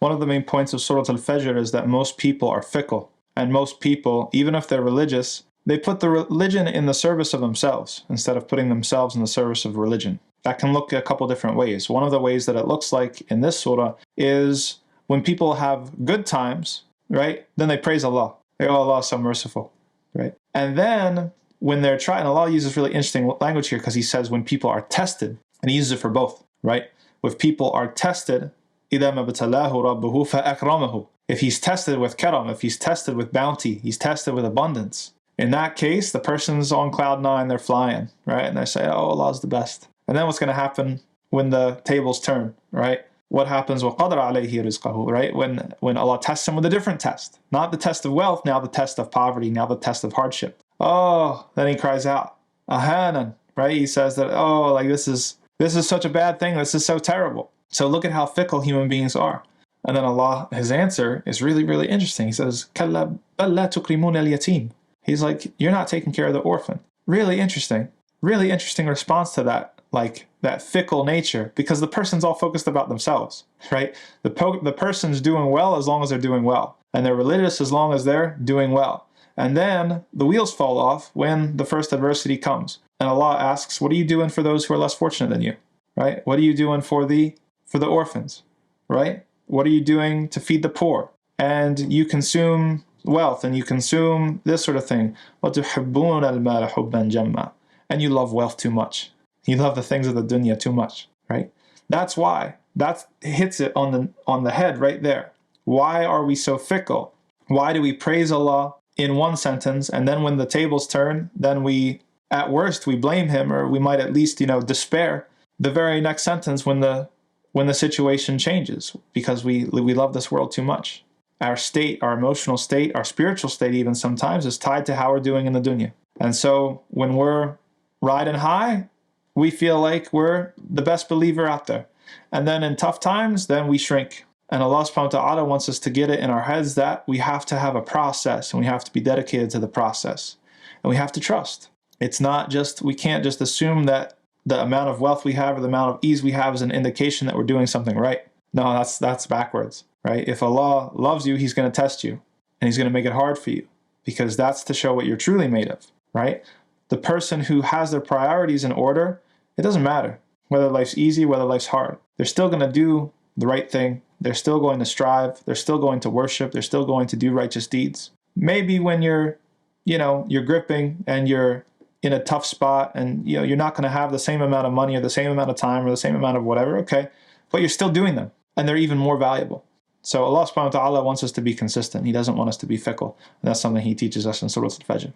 One of the main points of Surah Al-Fajr is that most people are fickle. And most people, even if they're religious, they put the religion in the service of themselves instead of putting themselves in the service of religion. That can look a couple different ways. One of the ways that it looks like in this surah is when people have good times, right? Then they praise Allah. They go, Allah is so merciful, right? And then when they're trying, Allah uses really interesting language here because he says when people are tested, and he uses it for both, right? If people are tested, إِذَا مَبْتَلَاهُ رَبُّهُ فَأَكْرَمَهُ. If he's tested with karam, if he's tested with bounty, he's tested with abundance. In that case, the person's on cloud nine, they're flying, right? And they say, oh, Allah's the best. And then what's going to happen when the tables turn, right? What happens? وَقَدْرَ عَلَيْهِ رِزْقَهُ, right? When Allah tests him with a different test. Not the test of wealth, now the test of poverty, now the test of hardship. Oh, then he cries out, ahanan, right? He says that, oh, like this is such a bad thing. This is so terrible. So look at how fickle human beings are. And then Allah, his answer is really, really interesting. He says, كَلَّا بَلْ لَا تُكْرِمُونَ الْيَتِيمِ. He's like, you're not taking care of the orphan. Really interesting. Really interesting response to that, like that fickle nature, because the person's all focused about themselves, right? The person's doing well as long as they're doing well. And they're religious as long as they're doing well. And then the wheels fall off when the first adversity comes. And Allah asks, what are you doing for those who are less fortunate than you, right? What are you doing for the orphans, right? What are you doing to feed the poor? And you consume wealth and you consume this sort of thing. وَتُحِبُّونَ الْمَالَ حُبًّا جَمًّا. And you love wealth too much. You love the things of the dunya too much, right? That's why. That hits it on the head right there. Why are we so fickle? Why do we praise Allah in one sentence, and then when the tables turn, then we, at worst, we blame him, or we might at least, despair the very next sentence when the situation changes, because we love this world too much. Our state, our emotional state, our spiritual state even sometimes is tied to how we're doing in the dunya. And so when we're riding high, we feel like we're the best believer out there. And then in tough times, then we shrink. And Allah subhanahu wa ta'ala wants us to get it in our heads that we have to have a process and we have to be dedicated to the process. And we have to trust. It's not just, we can't just assume that the amount of wealth we have or the amount of ease we have is an indication that we're doing something right. No, that's backwards, right? If Allah loves you, he's going to test you and he's going to make it hard for you, because that's to show what you're truly made of, right? The person who has their priorities in order, it doesn't matter whether life's easy, whether life's hard. They're still going to do the right thing. They're still going to strive. They're still going to worship. They're still going to do righteous deeds. Maybe when you're gripping and you're in a tough spot and you're not going to have the same amount of money or the same amount of time or the same amount of whatever, okay, but you're still doing them and they're even more valuable. So Allah subhanahu wa ta'ala wants us to be consistent. He doesn't want us to be fickle. And that's something he teaches us in Surah Al-Fajr.